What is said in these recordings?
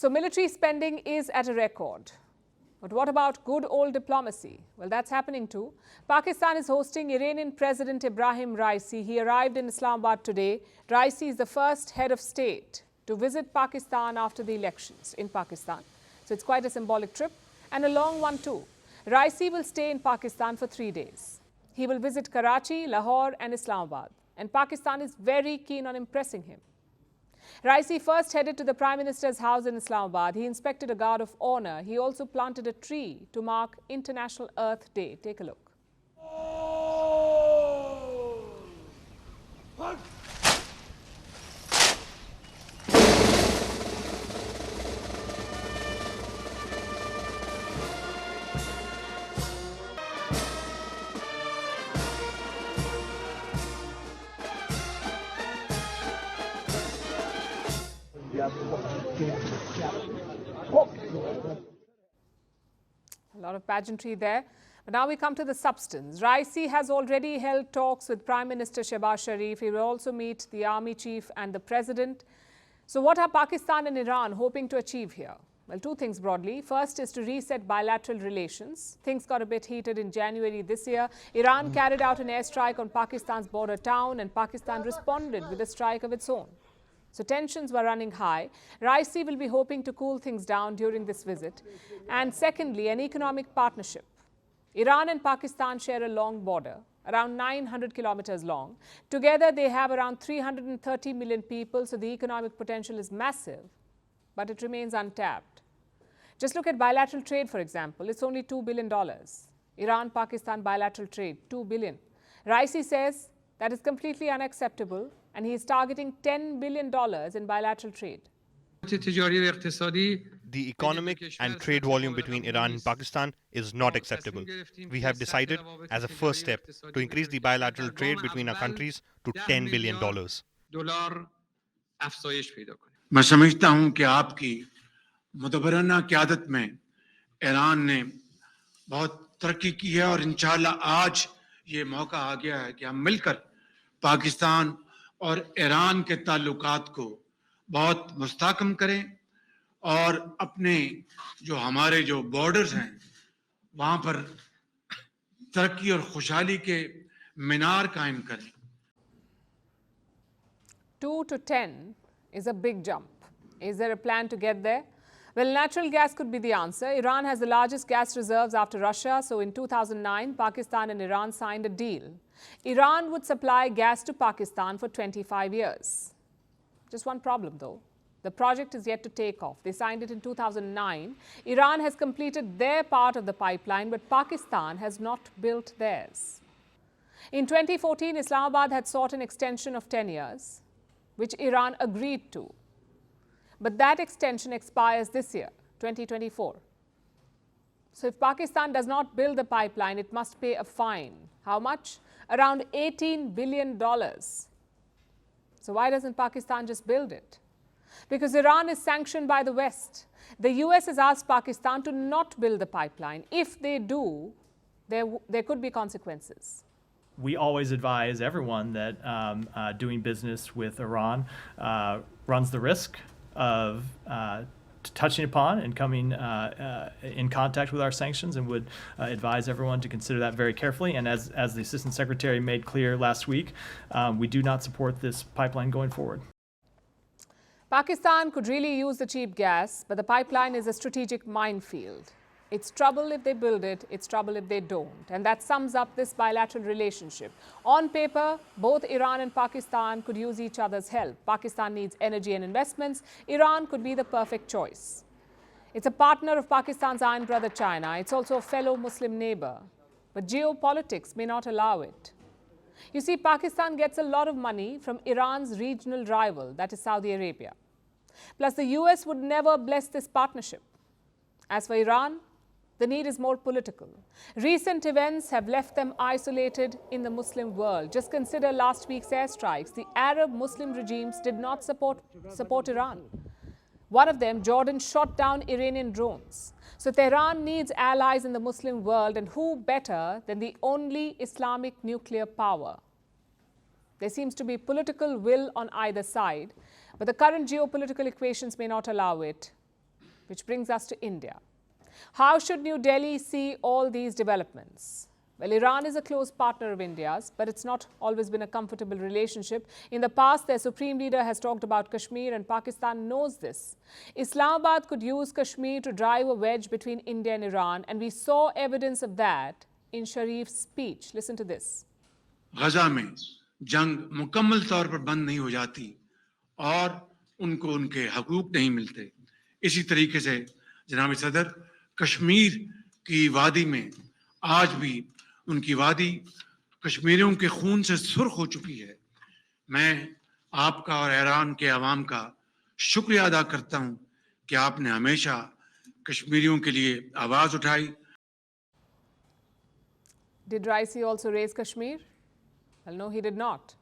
So military spending is at a record. But what about good old diplomacy? Well, that's happening too. Pakistan is hosting Iranian President Ebrahim Raisi. He arrived in Islamabad today. Raisi is the first head of state to visit Pakistan after the elections in Pakistan. So it's quite a symbolic trip and a long one too. Raisi will stay in Pakistan for 3 days. He will visit Karachi, Lahore and Islamabad. And Pakistan is very keen on impressing him. Raisi first headed to the Prime Minister's house in Islamabad. He inspected a guard of honor. He also planted a tree to mark International Earth Day. Take a look. A lot of pageantry there. But now we come to the substance. Raisi has already held talks with Prime Minister Shehbaz Sharif. He will also meet the army chief and the president. So what are Pakistan and Iran hoping to achieve here? Well, two things broadly. First is to reset bilateral relations. Things got a bit heated in January this year. Iran carried out an airstrike on Pakistan's border town and Pakistan responded with a strike of its own. So tensions were running high. Raisi will be hoping to cool things down during this visit. And secondly, an economic partnership. Iran and Pakistan share a long border, around 900 kilometers long. Together, they have around 330 million people, so the economic potential is massive, but it remains untapped. Just look at bilateral trade, for example. It's only $2 billion. Iran-Pakistan bilateral trade, $2 billion. Raisi says that is completely unacceptable, and he is targeting $10 billion in bilateral trade. The economic and trade volume between Iran and Pakistan is not acceptable. We have decided, as a first step, to increase the bilateral trade between our countries to $10 billion. मैं समझता हूं कि आपकी मुतबरना क़यादत में Iran ने बहुत तरक्की की है और इंशाअल्लाह आज ये मौका आ गया है कि हम मिलकर पाकिस्तान और ईरान के ताल्लुकात को बहुत मुस्तहकम करें और अपने जो हमारे जो बॉर्डर्स हैं वहां पर तरक्की और खुशहाली के मीनार कायम करें. 2 to 10 is a big jump. Is there a plan to get there? Well, natural gas could be the answer. Iran has the largest gas reserves after Russia. So in 2009, Pakistan and Iran signed a deal. Iran would supply gas to Pakistan for 25 years. Just one problem though. The project is yet to take off. They signed it in 2009. Iran has completed their part of the pipeline, but Pakistan has not built theirs. In 2014, Islamabad had sought an extension of 10 years, which Iran agreed to. But that extension expires this year, 2024. So if Pakistan does not build the pipeline, it must pay a fine. How much? Around $18 billion. So why doesn't Pakistan just build it? Because Iran is sanctioned by the West. The US has asked Pakistan to not build the pipeline. If they do, there could be consequences. We always advise everyone that doing business with Iran runs the risk of touching upon and coming in contact with our sanctions, and would advise everyone to consider that very carefully. And as the Assistant Secretary made clear last week, we do not support this pipeline going forward. Pakistan could really use the cheap gas, but the pipeline is a strategic minefield. It's trouble if they build it, it's trouble if they don't. And that sums up this bilateral relationship. On paper, both Iran and Pakistan could use each other's help. Pakistan needs energy and investments. Iran could be the perfect choice. It's a partner of Pakistan's iron brother China. It's also a fellow Muslim neighbor. But geopolitics may not allow it. You see, Pakistan gets a lot of money from Iran's regional rival, that is Saudi Arabia. Plus, the US would never bless this partnership. As for Iran, the need is more political. Recent events have left them isolated in the Muslim world. Just consider last week's airstrikes. The Arab Muslim regimes did not support Iran. One of them, Jordan, shot down Iranian drones. So Tehran needs allies in the Muslim world, and who better than the only Islamic nuclear power? There seems to be political will on either side, but the current geopolitical equations may not allow it. Which brings us to India. How should New Delhi see all these developments? Well, Iran is a close partner of India's, but it's not always been a comfortable relationship. In the past, their supreme leader has talked about Kashmir, and Pakistan knows this. Islamabad could use Kashmir to drive a wedge between India and Iran, and we saw evidence of that in Sharif's speech. Listen to this. गजा में जंग मुकम्मल तौर पर बंद नहीं हो जाती और उनको उनके हकूक नहीं मिलते, इसी तरीके से जनाब सदर कश्मीर की वादी में आज भी उनकी वादी कश्मीरियों के खून से सुर्ख हो चुकी है। मैं आपका और ईरान के अवाम का शुक्रिया अदा करता हूं कि आपने हमेशा कश्मीरियों के लिए आवाज उठाई। Did Raisi also raise Kashmir? Well, no, he did not.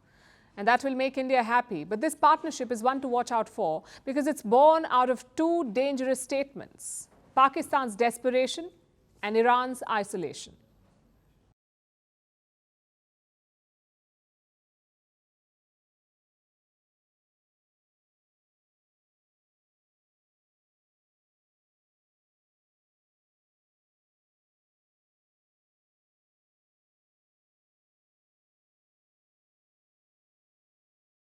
And that will make India happy. But this partnership is one to watch out for because it's born out of two dangerous statements: Pakistan's desperation and Iran's isolation.